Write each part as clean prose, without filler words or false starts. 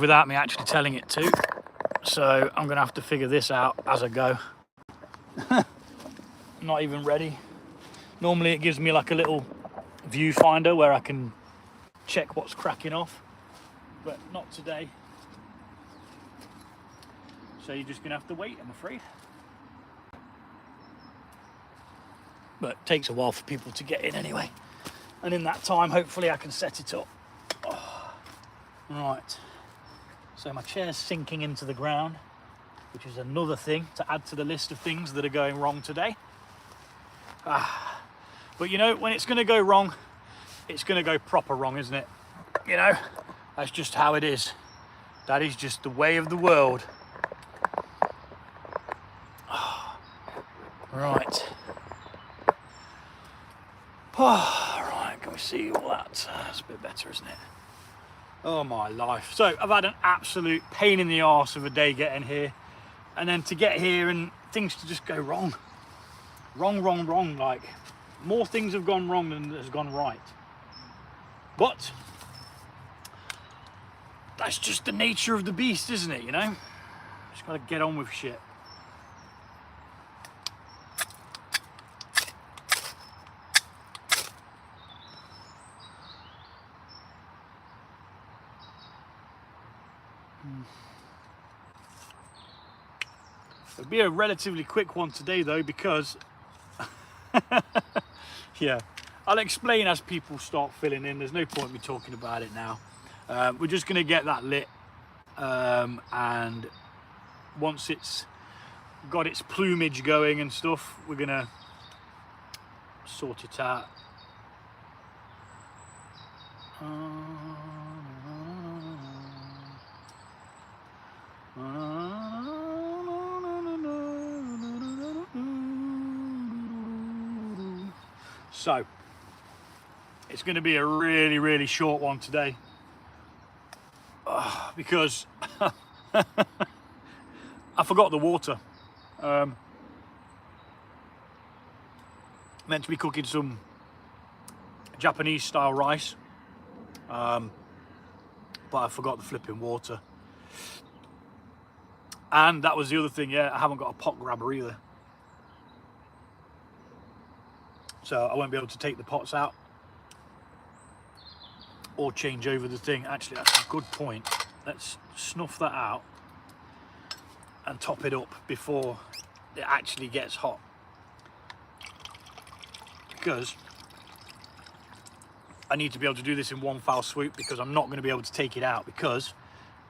without me actually telling it to. So I'm gonna have to figure this out as I go. Not even ready. Normally it gives me like a little viewfinder where I can check what's cracking off, but not today. So you're just gonna have to wait, I'm afraid. But it takes a while for people to get in anyway. And in that time, hopefully I can set it up. Oh. Right. So my chair's sinking into the ground, which is another thing to add to the list of things that are going wrong today. But you know, when it's going to go wrong, it's going to go proper wrong, isn't it? You know, that's just how it is. That is just the way of the world. Right. Right, can we see all that? That's a bit better, isn't it? Oh my life. So I've had an absolute pain in the arse of a day getting here, and then to get here and things to just go wrong. Wrong. Like, more things have gone wrong than has gone right. But that's just the nature of the beast, isn't it, you know? Just gotta get on with shit. It'll be a relatively quick one today though, because yeah, I'll explain as people start filling in. There's no point me talking about it now. We're just going to get that lit, and once it's got its plumage going and stuff, we're going to sort it out. So it's going to be a really short one today, because I forgot the water. Meant to be cooking some Japanese style rice, but I forgot the flipping water. And that was the other thing, yeah, I haven't got a pot grabber either. So I won't be able to take the pots out or change over the thing. Actually, that's a good point. Let's snuff that out and top it up before it actually gets hot. Because I need to be able to do this in one foul swoop, because I'm not going to be able to take it out, because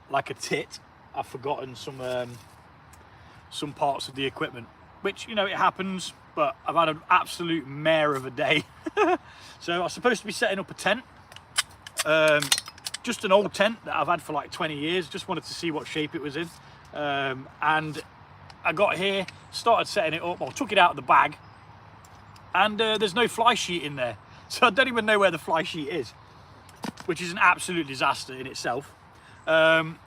like a tit, I've forgotten some parts of the equipment, which, you know, it happens. But I've had an absolute mare of a day. So I was supposed to be setting up a tent, just an old tent that I've had for like 20 years. Just wanted to see what shape it was in, and I got here, started setting it up. I took it out of the bag, and there's no fly sheet in there, so I don't even know where the fly sheet is, which is an absolute disaster in itself. Then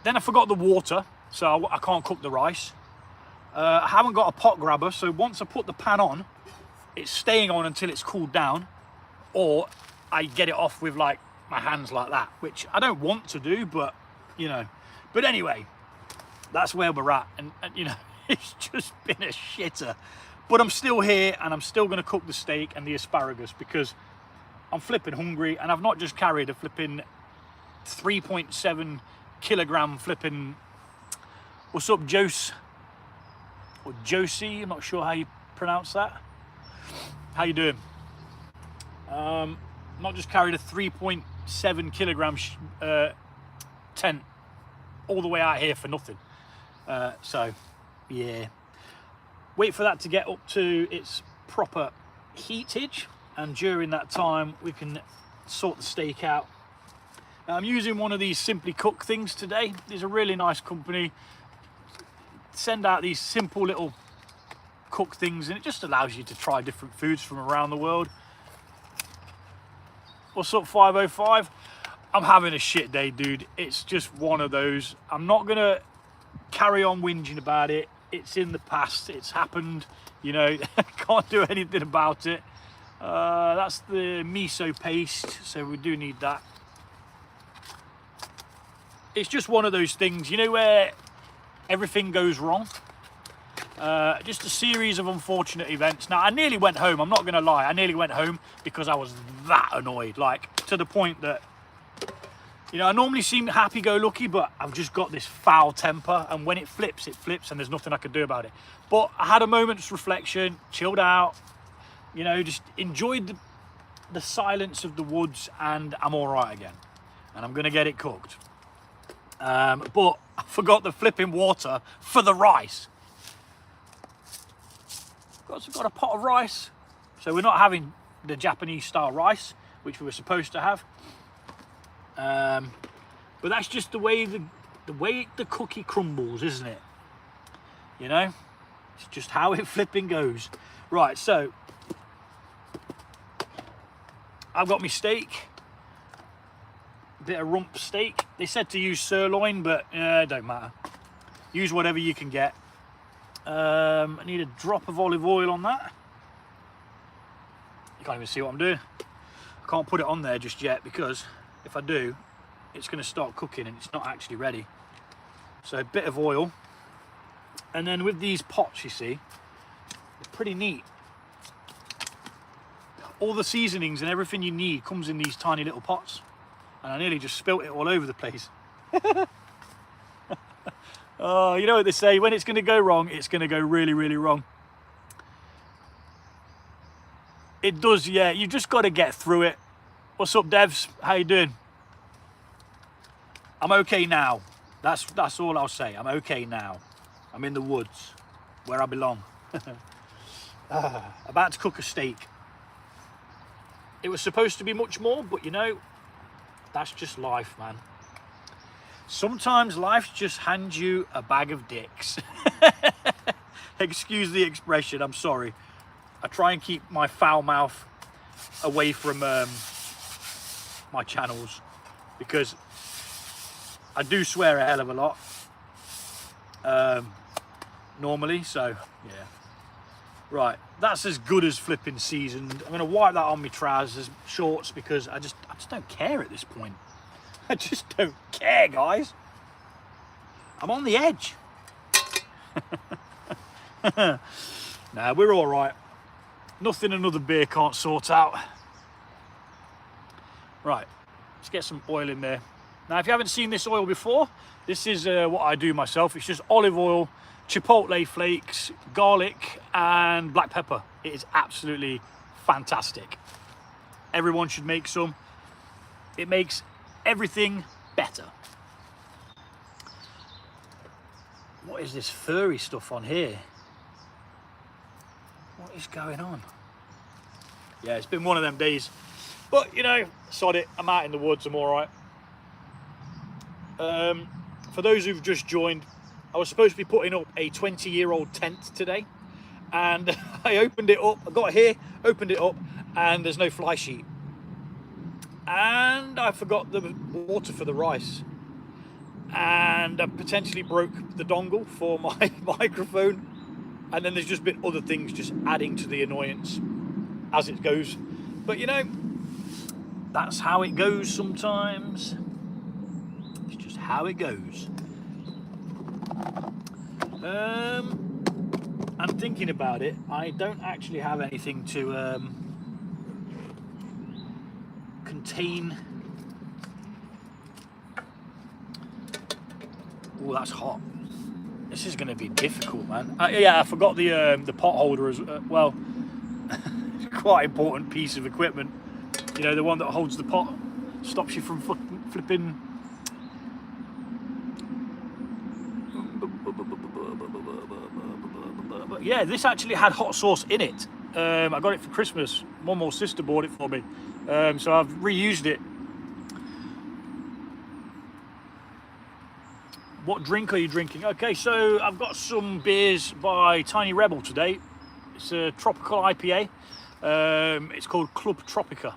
I forgot the water, so I can't cook the rice. I haven't got a pot grabber, so once I put the pan on, it's staying on until it's cooled down, or I get it off with like my hands like that, which I don't want to do, but you know. But anyway, that's where we're at, and you know, it's just been a shitter. But I'm still here, and I'm still going to cook the steak and the asparagus, because I'm flipping hungry, and I've not just carried a flipping 3.7 kilogram flipping, what's up, Jose? Or Josie, I'm not sure how you pronounce that. How you doing? Not just carried a 3.7 kilogram tent all the way out here for nothing. So yeah, wait for that to get up to its proper heatage, and during that time we can sort the steak out. I'm using one of these Simply Cook things today. These are a really nice company. Send out these simple little cook things, and it just allows you to try different foods from around the world. What's up, 505? I'm having a shit day, dude. It's just one of those. I'm not gonna carry on whinging about it. It's in the past, it's happened, you know. Can't do anything about it. That's the miso paste, so we do need that. it's just one of those things, you know, where everything goes wrong. Just a series of unfortunate events. Now, I nearly went home. I'm not going to lie. I nearly went home because I was that annoyed. Like, to the point that, you know, I normally seem happy-go-lucky, but I've just got this foul temper. And when it flips, and there's nothing I can do about it. But I had a moment's reflection, chilled out, you know, just enjoyed the silence of the woods, and I'm all right again. And I'm going to get it cooked. But I forgot the flipping water for the rice. Got a pot of rice, so we're not having the Japanese style rice, which we were supposed to have. But that's just the way the cookie crumbles, isn't it? You know, it's just how it flipping goes. Right, so I've got my steak, a bit of rump steak. They said to use sirloin, but it don't matter. Use whatever you can get. I need a drop of olive oil on that. You can't even see what I'm doing. I can't put it on there just yet, because if I do, it's going to start cooking and it's not actually ready. So a bit of oil. And then with these pots, you see, they're pretty neat. All the seasonings and everything you need comes in these tiny little pots. And I nearly just spilt it all over the place. Oh, you know what they say, when it's going to go wrong, it's going to go really, really wrong. It does, yeah. You just got to get through it. What's up, devs? How you doing? I'm okay now. That's all I'll say. I'm okay now. I'm in the woods, where I belong. About to cook a steak. It was supposed to be much more, but you know, that's just life, man. Sometimes life just hands you a bag of dicks. Excuse the expression, I'm sorry. I try and keep my foul mouth away from my channels, because I do swear a hell of a lot normally, so yeah. Right, that's as good as flipping seasoned. I'm going to wipe that on my trousers, shorts, because I just don't care at this point. I just don't care, guys. I'm on the edge. Nah, we're all right. Nothing another beer can't sort out. Right, let's get some oil in there. Now, if you haven't seen this oil before, this is what I do myself. It's just olive oil, chipotle flakes, garlic, and black pepper. It is absolutely fantastic. Everyone should make some. It makes everything better. What is this furry stuff on here? What is going on? Yeah, it's been one of them days. But, you know, sod it. I'm out in the woods. I'm all right. For those who've just joined, I was supposed to be putting up a 20-year-old tent today. And I opened it up. I got here, opened it up, and there's no fly sheet. And I forgot the water for the rice, and I potentially broke the dongle for my microphone, and then there's just been other things just adding to the annoyance as it goes. But you know, that's how it goes sometimes. It's just how it goes. I'm thinking about it. I don't actually have anything to contain. Oh, that's hot. This is going to be difficult, man. Yeah, I forgot the pot holder as well. Quite important piece of equipment. You know, the one that holds the pot, stops you from flipping. But yeah, this actually had hot sauce in it. I got it for Christmas. Mum or sister bought it for me. So I've reused it. What drink are you drinking? Okay, so I've got some beers by Tiny Rebel today. It's a tropical IPA. It's called Club Tropica.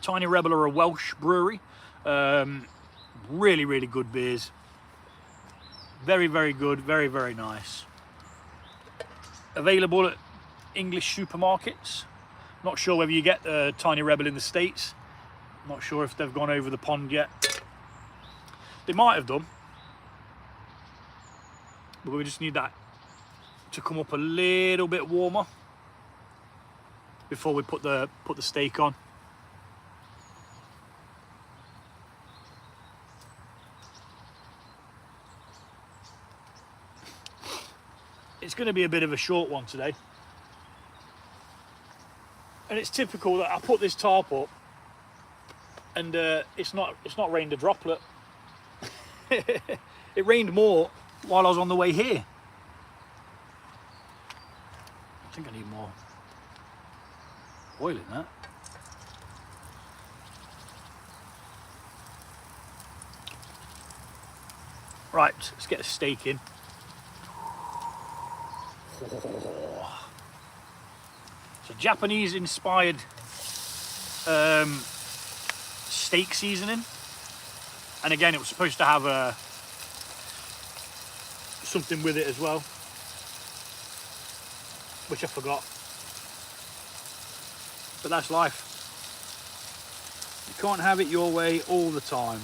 Tiny Rebel are a Welsh brewery. Really, really good beers. Very, very good. Very, very nice. Available at English supermarkets. Not sure whether you get Tiny Rebel in the States. Not sure if they've gone over the pond yet. They might have done, but we just need that to come up a little bit warmer before we put the steak on. It's going to be a bit of a short one today, and it's typical that I put this tarp up and it's not rained a droplet. It rained more while I was on the way here. I think I need more oil in that. Right, let's get a steak in. Oh. So Japanese inspired steak seasoning, and again it was supposed to have something with it as well, which I forgot, but that's life. You can't have it your way all the time.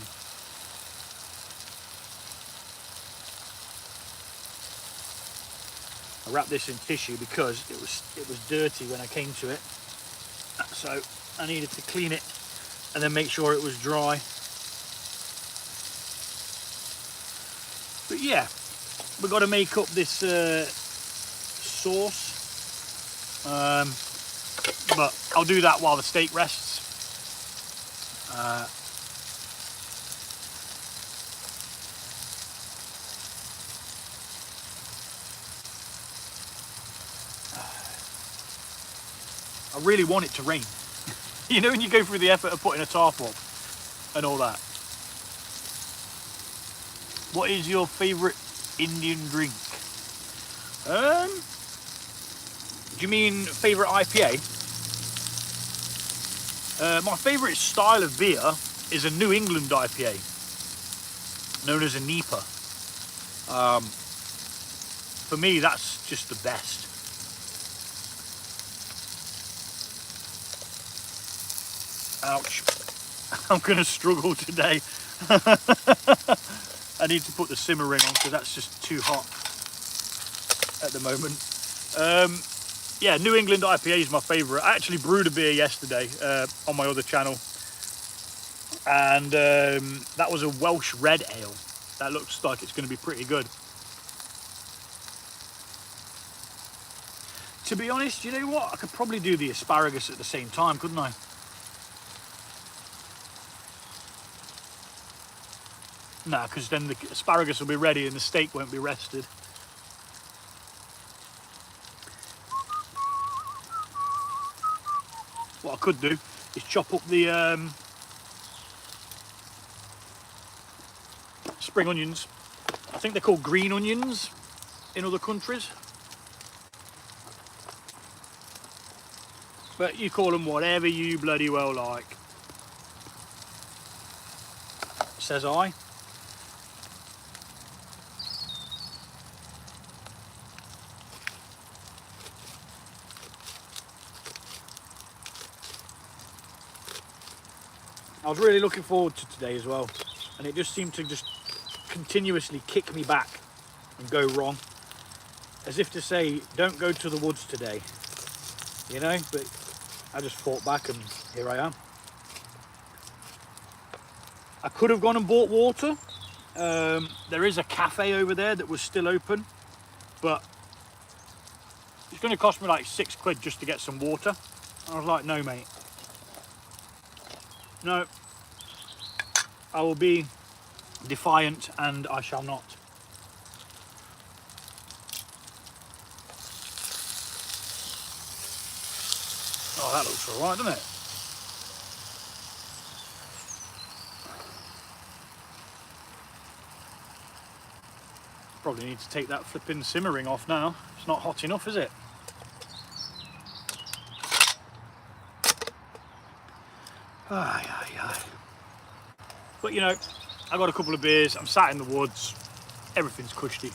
I wrapped this in tissue because it was dirty when I came to it, so I needed to clean it and then make sure it was dry. But yeah, we've got to make up this sauce, but I'll do that while the steak rests. I really want it to rain. You know, when you go through the effort of putting a tarp up and all that. What is your favourite Indian drink? Do you mean favourite IPA? My favourite style of beer is a New England IPA, known as a NEPA. For me, that's just the best. Ouch. I'm going to struggle today. I need to put the simmer ring on because that's just too hot at the moment. Yeah, New England IPA is my favourite. I actually brewed a beer yesterday on my other channel, and that was a Welsh Red Ale. That looks like it's going to be pretty good. To be honest, you know what? I could probably do the asparagus at the same time, couldn't I? Nah, because then the asparagus will be ready and the steak won't be rested. What I could do is chop up the spring onions. I think they're called green onions in other countries, but you call them whatever you bloody well like, says I. I was really looking forward to today as well, and it just seemed to just continuously kick me back and go wrong, as if to say, don't go to the woods today, you know, but I just fought back and here I am. I could have gone and bought water. There is a cafe over there that was still open, but it's going to cost me like £6 just to get some water. I was like, no mate. No, I will be defiant and I shall not. Oh, that looks all right, doesn't it? Probably need to take that flipping simmering off now. It's not hot enough, is it? Aye, aye, aye. But you know, I got a couple of beers, I'm sat in the woods, everything's cushy.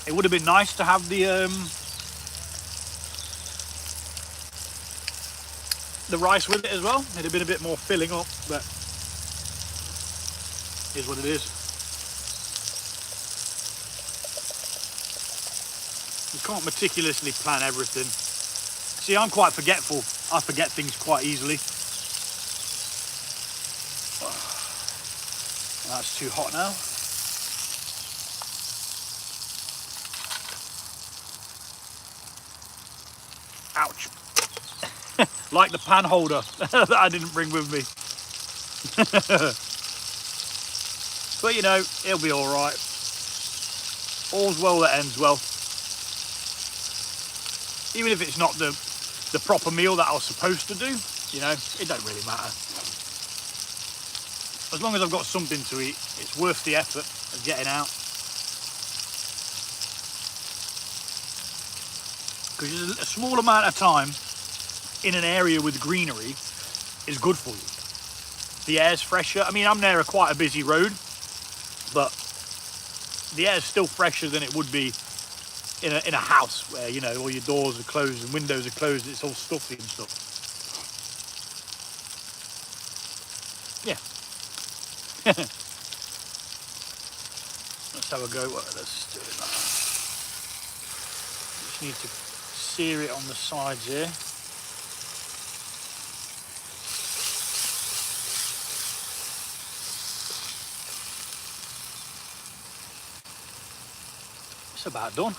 It would have been nice to have the the rice with it as well. It'd have been a bit more filling up, but is what it is. You can't meticulously plan everything. See, I'm quite forgetful. I forget things quite easily. That's too hot now. Ouch. Like the pan holder that I didn't bring with me. But you know, it'll be all right. All's well that ends well. Even if it's not the proper meal that I was supposed to do, you know, it don't really matter. As long as I've got something to eat, it's worth the effort of getting out. Because a small amount of time in an area with greenery is good for you. The air's fresher. I mean, I'm near quite a busy road, but the air's still fresher than it would be in a house where, you know, all your doors are closed and windows are closed. It's all stuffy and stuff. Yeah. Let's have a go. Let's do it now. Just need to sear it on the sides here. It's about done.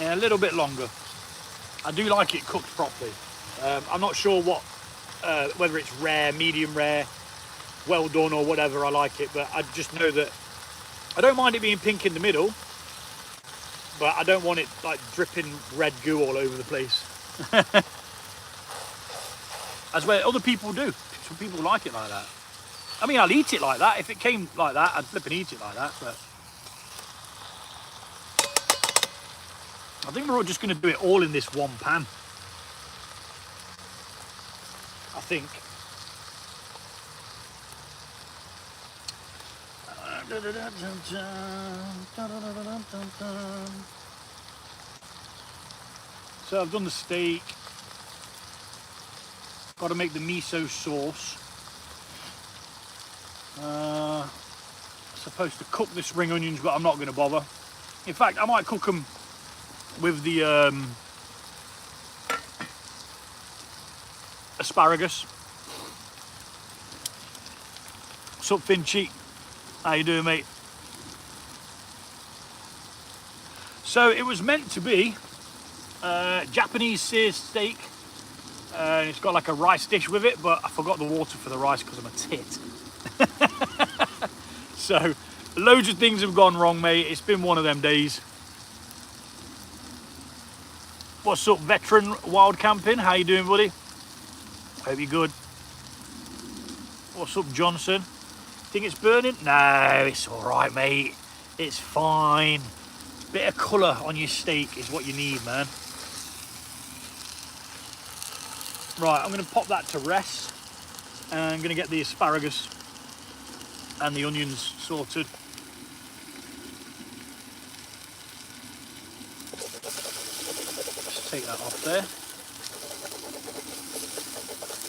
Yeah, a little bit longer. I do like it cooked properly. I'm not sure what, whether it's rare, medium rare, well done or whatever. I like it, but I just know that I don't mind it being pink in the middle, but I don't want it like dripping red goo all over the place. As well, other people do. Some people like it like that. I mean, I'll eat it like that. If it came like that, I'd flip and eat it like that, but I think we're all just going to do it all in this one pan. I think. So I've done the steak. Got to make the miso sauce. Supposed to cook the spring onions, but I'm not going to bother. In fact, I might cook them with the asparagus. What's up, Finchy? How you doing, mate? So it was meant to be Japanese seared steak. It's got like a rice dish with it, but I forgot the water for the rice because I'm a tit. So loads of things have gone wrong, mate. It's been one of them days. What's up, veteran wild camping? How you doing, buddy? Hope you're good. What's up, Johnson? Think it's burning? No, it's all right, mate. It's fine. Bit of colour on your steak is what you need, man. Right, I'm going to pop that to rest, and I'm going to get the asparagus and the onions sorted. Take that off there,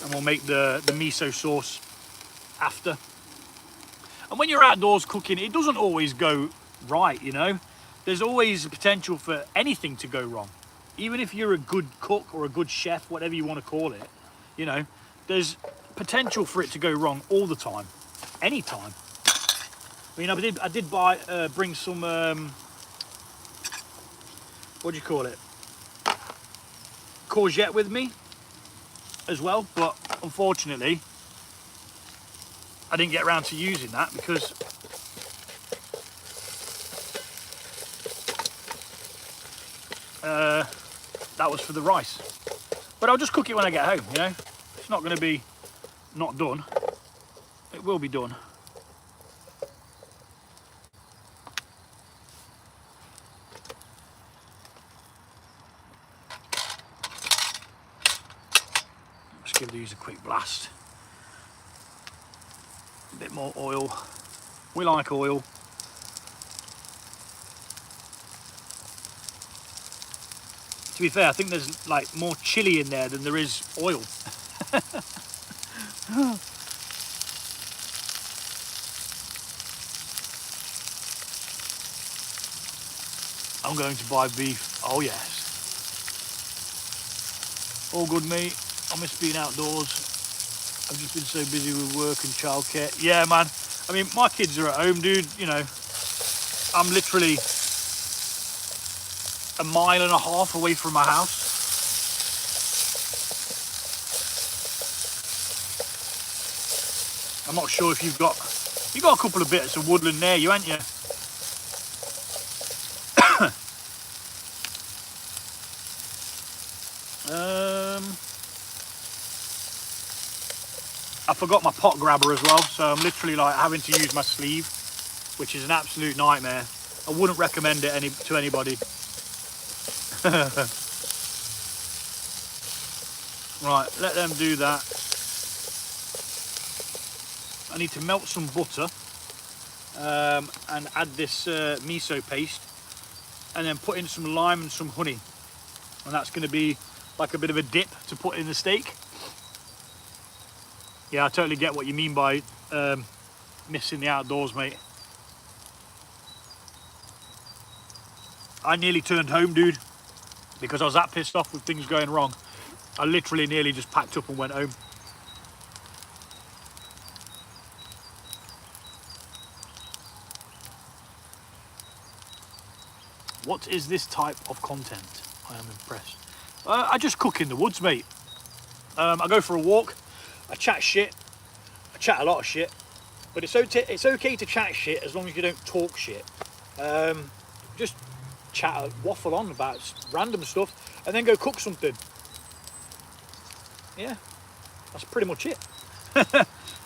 and we'll make the miso sauce after. And when you're outdoors cooking, it doesn't always go right, you know. There's always a potential for anything to go wrong. Even if you're a good cook or a good chef, whatever you want to call it, you know, there's potential for it to go wrong all the time, anytime. I mean, I did bring some what do you call it, courgette with me as well, but unfortunately I didn't get around to using that because that was for the rice. But I'll just cook it when I get home, you know. It's not going to be not done. It will be done. Let's give these a quick blast. Bit more oil. We like oil. To be fair, I think there's like more chili in there than there is oil. I'm going to buy beef. Oh yes. All good, mate. I miss being outdoors. I've just been so busy with work and childcare. Yeah, man. I mean, my kids are at home, dude. You know, I'm literally a mile and a half away from my house. I'm not sure if you've got a couple of bits of woodland near you, ain't you? I forgot my pot grabber as well, so I'm literally like having to use my sleeve, which is an absolute nightmare. I wouldn't recommend it to anybody. Right, let them do that. I need to melt some butter and add this miso paste, and then put in some lime and some honey, and that's going to be like a bit of a dip to put in the steak. Yeah, I totally get what you mean by missing the outdoors, mate. I nearly turned home, dude, because I was that pissed off with things going wrong. I literally nearly just packed up and went home. What is this type of content? I am impressed. I just cook in the woods, mate. I go for a walk. I chat shit. I chat a lot of shit. But it's okay to chat shit as long as you don't talk shit. Just chat, waffle on about random stuff, and then go cook something. Yeah, that's pretty much it.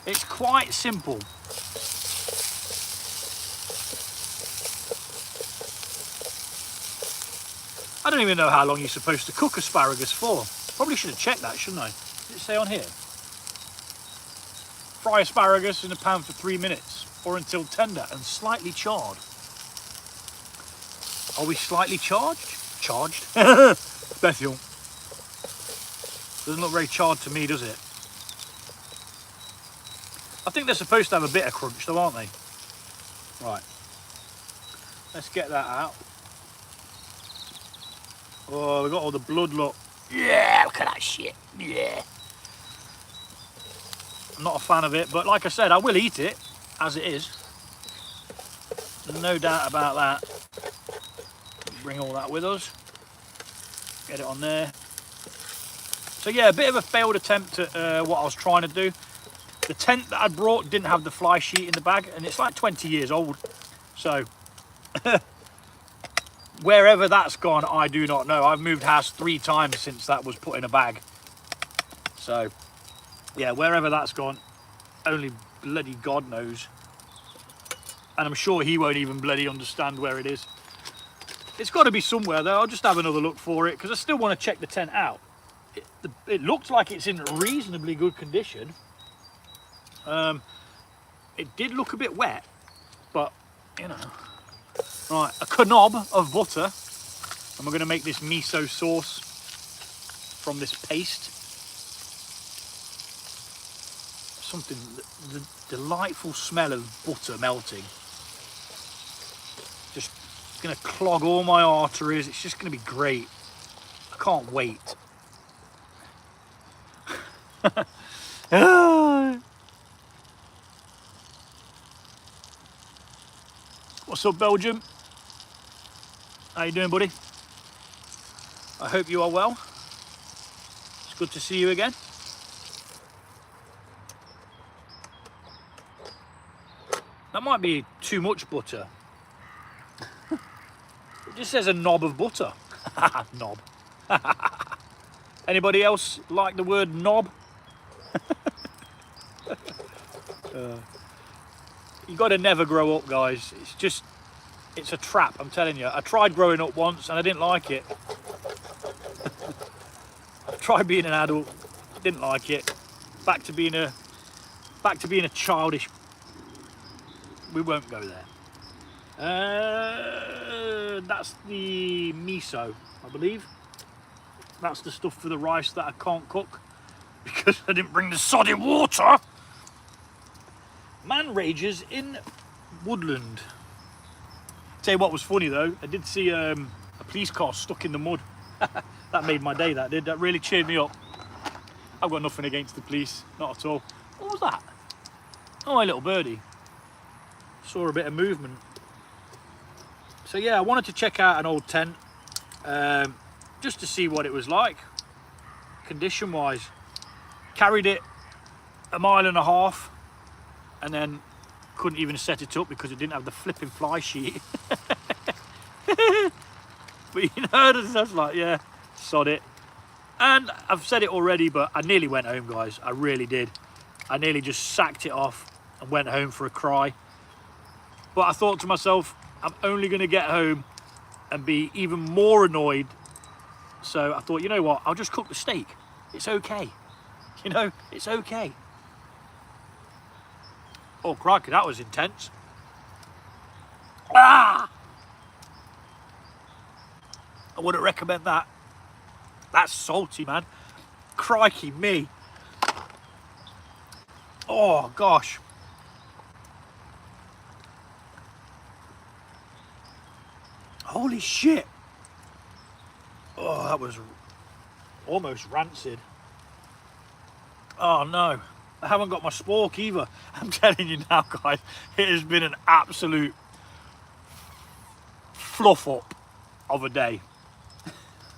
It's quite simple. I don't even know how long you're supposed to cook asparagus for. Probably should have checked that, shouldn't I? Did it say on here? Fry asparagus in a pan for 3 minutes or until tender and slightly charred. Are we slightly charged? Charged? Bethiel. Doesn't look very charred to me, does it? I think they're supposed to have a bit of crunch though, aren't they? Right. Let's get that out. Oh, we got all the blood, look. Yeah, look at that shit. Yeah. I'm not a fan of it, but like I said, I will eat it as it is. No doubt about that. Bring all that with us. Get it on there. So yeah, a bit of a failed attempt at what I was trying to do. The tent that I brought didn't have the fly sheet in the bag, and it's like 20 years old. So wherever that's gone, I do not know. I've moved house 3 times since that was put in a bag. So yeah, wherever that's gone, only bloody God knows. And I'm sure he won't even bloody understand where it is. It's got to be somewhere though. I'll just have another look for it because I still want to check the tent out. It looks like it's in reasonably good condition. It did look a bit wet, but you know. Right, a knob of butter, and we're going to make this miso sauce from this paste. Something, the delightful smell of butter melting. Just going to clog all my arteries. It's just going to be great. I can't wait. What's up, Belgium? How you doing, buddy? I hope you are well. It's good to see you again. That might be too much butter. It just says a knob of butter. Knob. Anybody else like the word knob? You got to never grow up, guys. It's a trap, I'm telling you. I tried growing up once and I didn't like it. I tried being an adult, didn't like it. Back to being a childish we won't go there. That's the miso, I believe. That's the stuff for the rice that I can't cook because I didn't bring the sodding water. Man rages in woodland. Tell you what was funny though, I did see a police car stuck in the mud. That made my day, that did. That really cheered me up. I've got nothing against the police, not at all. What was that? Oh, a little birdie. Saw a bit of movement. So yeah, I wanted to check out an old tent just to see what it was like, condition wise. Carried it a mile and a half and then couldn't even set it up because it didn't have the flipping fly sheet. But you know, that's like, yeah, sod it. And I've said it already, but I nearly went home, guys. I really did. I nearly just sacked it off and went home for a cry. But I thought to myself, I'm only going to get home and be even more annoyed. So I thought, you know what? I'll just cook the steak. It's okay. You know, it's okay. Oh, crikey, that was intense. Ah! I wouldn't recommend that. That's salty, man. Crikey me. Oh, gosh. Holy shit. Oh, that was almost rancid. Oh, no. I haven't got my spork either. I'm telling you now, guys, it has been an absolute fluff up of a day.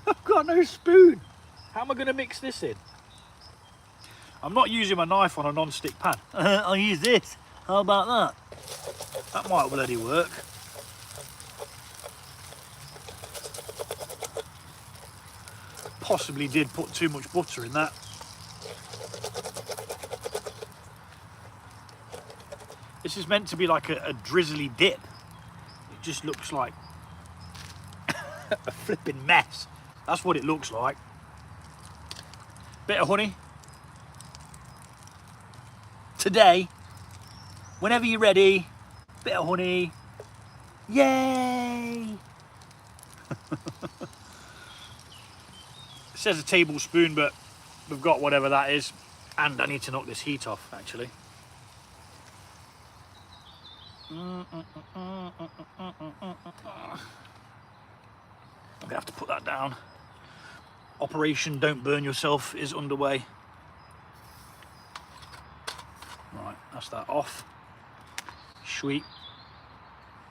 I've got no spoon. How am I going to mix this in? I'm not using my knife on a non-stick pan. I'll use this. How about that? That might bloody work. Possibly did put too much butter in that. This is meant to be like a drizzly dip. It just looks like a flipping mess. That's what it looks like. Bit of honey. Today, whenever you're ready, bit of honey. Yay! It says a tablespoon, but we've got whatever that is. And I need to knock this heat off, actually. I'm gonna have to put that down. Operation Don't Burn Yourself is underway. Right, that's that off. Sweet.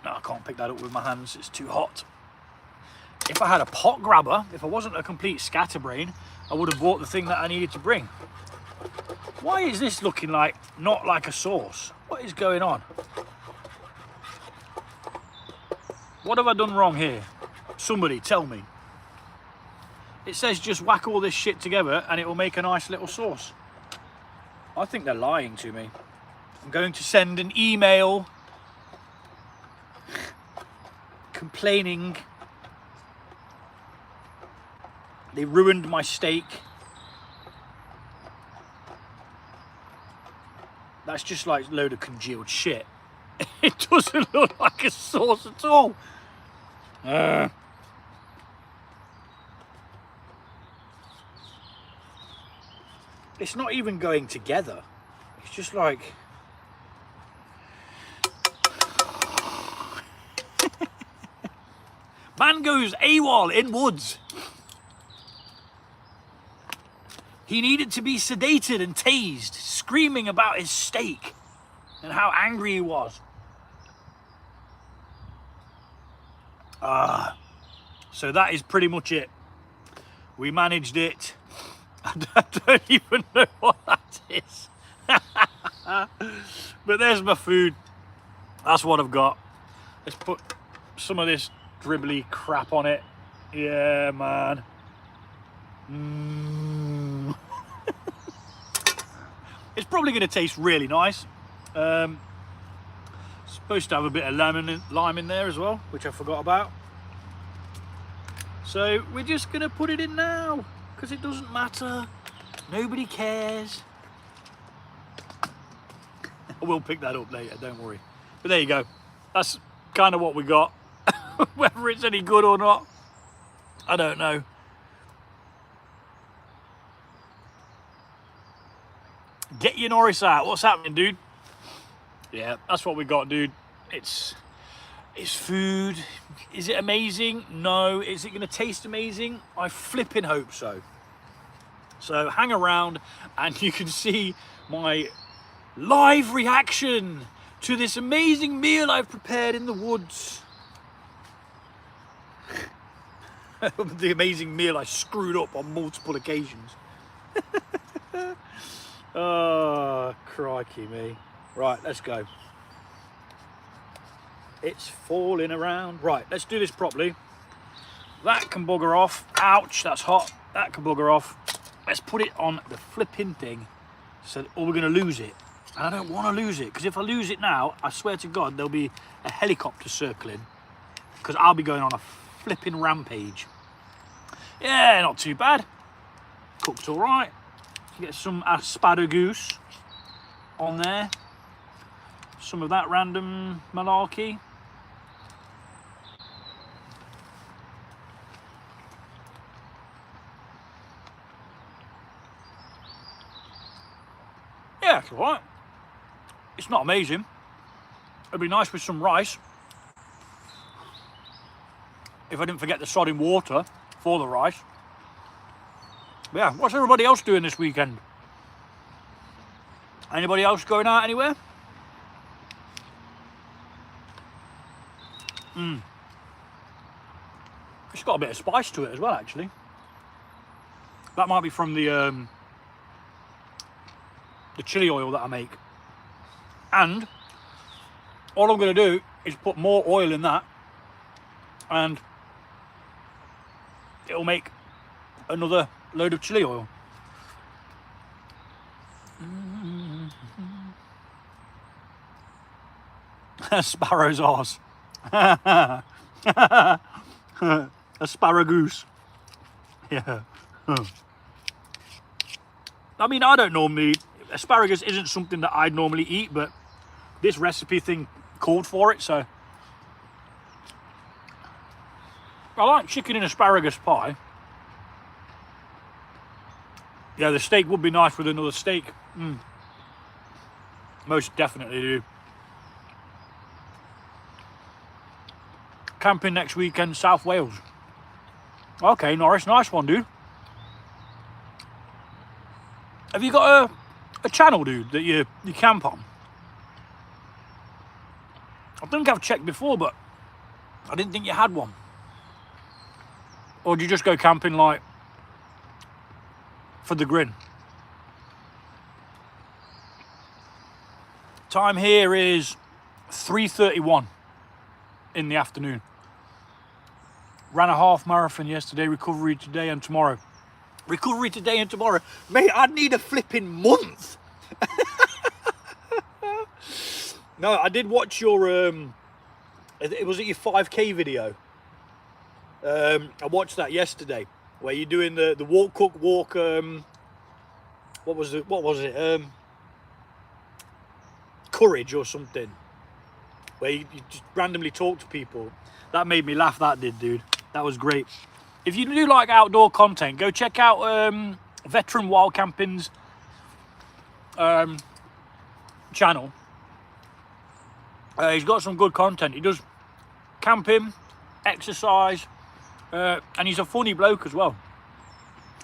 No, I can't pick that up with my hands, it's too hot. If I had a pot grabber, if I wasn't a complete scatterbrain, I would have bought the thing that I needed to bring. Why is this looking like, not like a sauce? What is going on? What have I done wrong here? Somebody tell me. It says just whack all this shit together and it will make a nice little sauce. I think they're lying to me. I'm going to send an email complaining they ruined my steak. That's just like a load of congealed shit. It doesn't look like a sauce at all. It's not even going together. It's just like... Man goes AWOL in woods. He needed to be sedated and tased, screaming about his steak and how angry he was. So that is pretty much it. We managed it. I don't even know what that is. But there's my food. That's what I've got. Let's put some of this dribbly crap on it. Yeah, man. It's probably going to taste really nice. Supposed to have a bit of lime in there as well, which I forgot about. So we're just going to put it in now because it doesn't matter. Nobody cares. I will pick that up later, don't worry. But there you go. That's kind of what we got. Whether it's any good or not, I don't know. Get your Norris out. What's happening, dude? Yeah, that's what we got, dude. It's food. Is it amazing? No. Is it going to taste amazing? I flipping hope so. So hang around and you can see my live reaction to this amazing meal I've prepared in the woods. The amazing meal I screwed up on multiple occasions. Oh, crikey me. Right, let's go. It's falling around. Right, let's do this properly. That can bugger off. Ouch, that's hot. That can bugger off. Let's put it on the flipping thing, or we're going to lose it. And I don't want to lose it, because if I lose it now, I swear to God, there'll be a helicopter circling, because I'll be going on a flipping rampage. Yeah, not too bad. Cooked all right. Get some asparagus on there. Some of that random malarkey. Yeah, it's all right. It's not amazing. It'd be nice with some rice. If I didn't forget the sodding water for the rice. But yeah, what's everybody else doing this weekend? Anybody else going out anywhere? It's got a bit of spice to it as well, actually. That might be from the chili oil that I make. And all I'm going to do is put more oil in that, and it'll make another load of chili oil. Sparrow's arse. Asparagus. Yeah. I mean, I don't normally, asparagus isn't something that I'd normally eat, but this recipe thing called for it, so. I like chicken and asparagus pie. Yeah, the steak would be nice with another steak. Most definitely do. Camping next weekend, South Wales. Okay, Norris, nice one, dude. Have you got a channel, dude, that you camp on? I think I've checked before, but I didn't think you had one. Or do you just go camping, like, for the grin? Time here is 3:31 in the afternoon. Ran a half marathon yesterday, recovery today and tomorrow. Recovery today and tomorrow. Mate, I'd need a flipping month. No, I did watch your, was it your 5K video? I watched that yesterday, where you're doing the walk, cook, walk, what was it? Courage or something. Where you just randomly talk to people. That made me laugh, that did, dude. That was great. If you do like outdoor content, go check out Veteran Wild Camping's channel. He's got some good content. He does camping, exercise, and he's a funny bloke as well.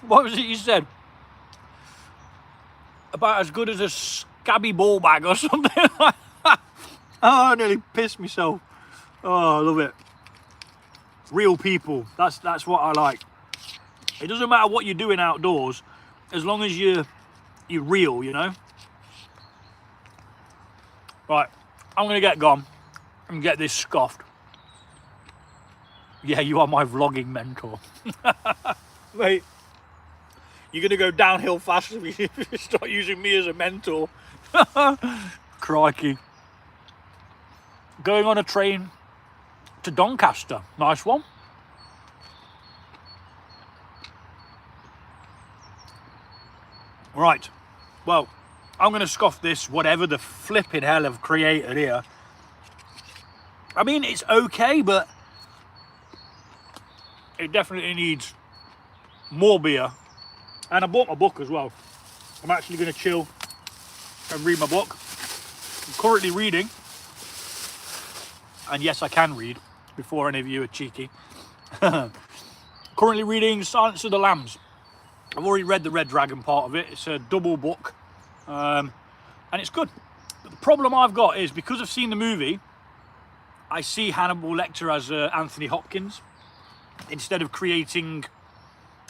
What was it you said? About as good as a scabby ball bag or something like that. Oh, I nearly pissed myself. Oh, I love it. Real people. That's what I like. It doesn't matter what you're doing outdoors, as long as you're real, you know. Right, I'm gonna get gone and get this scoffed. Yeah, you are my vlogging mentor. Mate, you're gonna go downhill fast if you start using me as a mentor. Crikey. Going on a train to Doncaster. Nice one. Right. Well, I'm going to scoff this, whatever the flipping hell I've created here. I mean, it's okay, but it definitely needs more beer. And I bought my book as well. I'm actually going to chill and read my book. I'm currently reading, and yes, I can read before any of you are cheeky. Currently reading Silence of the Lambs. I've already read the Red Dragon part of it. It's a double book, and it's good. But the problem I've got is, because I've seen the movie, I see Hannibal Lecter as Anthony Hopkins instead of creating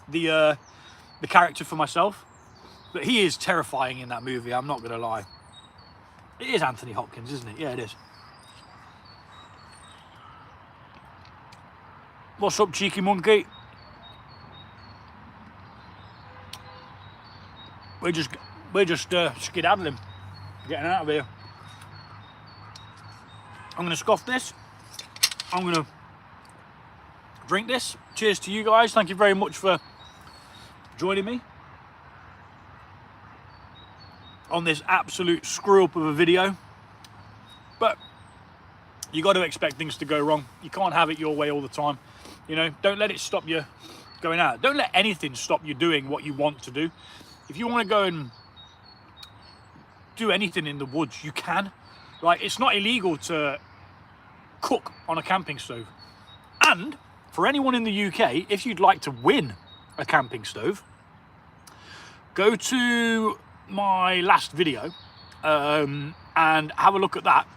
the character for myself. But he is terrifying in that movie, I'm not going to lie. It is Anthony Hopkins, isn't it? Yeah, it is. What's up, cheeky monkey? We're just skedaddling, getting out of here. I'm going to scoff this. I'm going to drink this. Cheers to you guys. Thank you very much for joining me on this absolute screw up of a video. But you got to expect things to go wrong. You can't have it your way all the time. You know, don't let it stop you going out. Don't let anything stop you doing what you want to do. If you want to go and do anything in the woods, you can. Like, it's not illegal to cook on a camping stove. And for anyone in the UK, if you'd like to win a camping stove, go to my last video and have a look at that.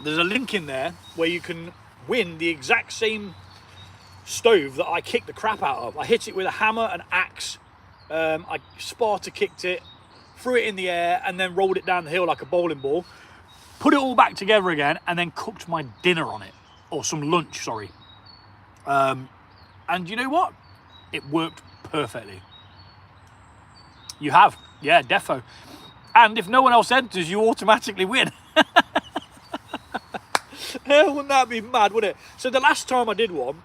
There's a link in there where you can win the exact same stove that I kicked the crap out of. I hit it with a hammer and axe. I Sparta kicked it, threw it in the air, and then rolled it down the hill like a bowling ball. Put it all back together again, and then cooked my dinner on it, or some lunch, sorry. And you know what? It worked perfectly. You have, yeah, defo. And if no one else enters, you automatically win. Wouldn't that be mad, wouldn't it? So the last time I did one,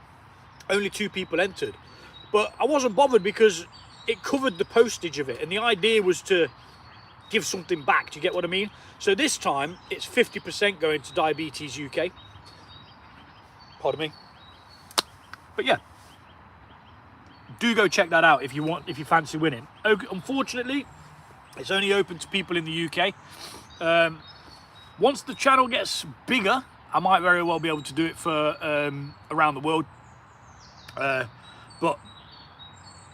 only 2 people entered. But I wasn't bothered because it covered the postage of it. And the idea was to give something back. Do you get what I mean? So this time, it's 50% going to Diabetes UK. Pardon me. But yeah. Do go check that out if you fancy winning. Unfortunately, it's only open to people in the UK. Once the channel gets bigger, I might very well be able to do it for around the world. But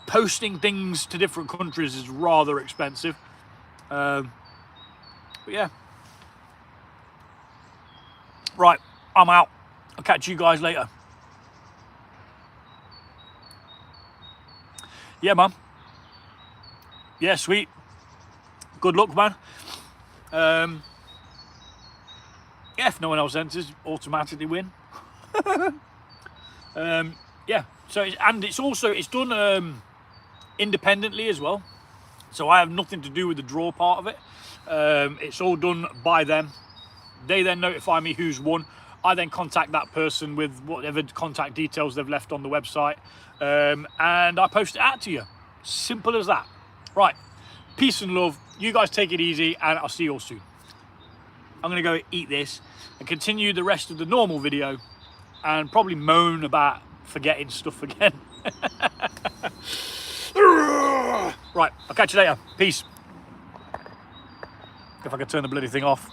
posting things to different countries is rather expensive. But yeah. Right, I'm out. I'll catch you guys later. Yeah, man. Yeah, sweet. Good luck, man. Yeah, if no one else enters, automatically win. Yeah. So it's done independently as well. So I have nothing to do with the draw part of it. It's all done by them. They then notify me who's won. I then contact that person with whatever contact details they've left on the website, and I post it out to you. Simple as that. Right. Peace and love. You guys take it easy, and I'll see you all soon. I'm going to go eat this and continue the rest of the normal video and probably moan about forgetting stuff again. Right, I'll catch you later. Peace. If I could turn the bloody thing off.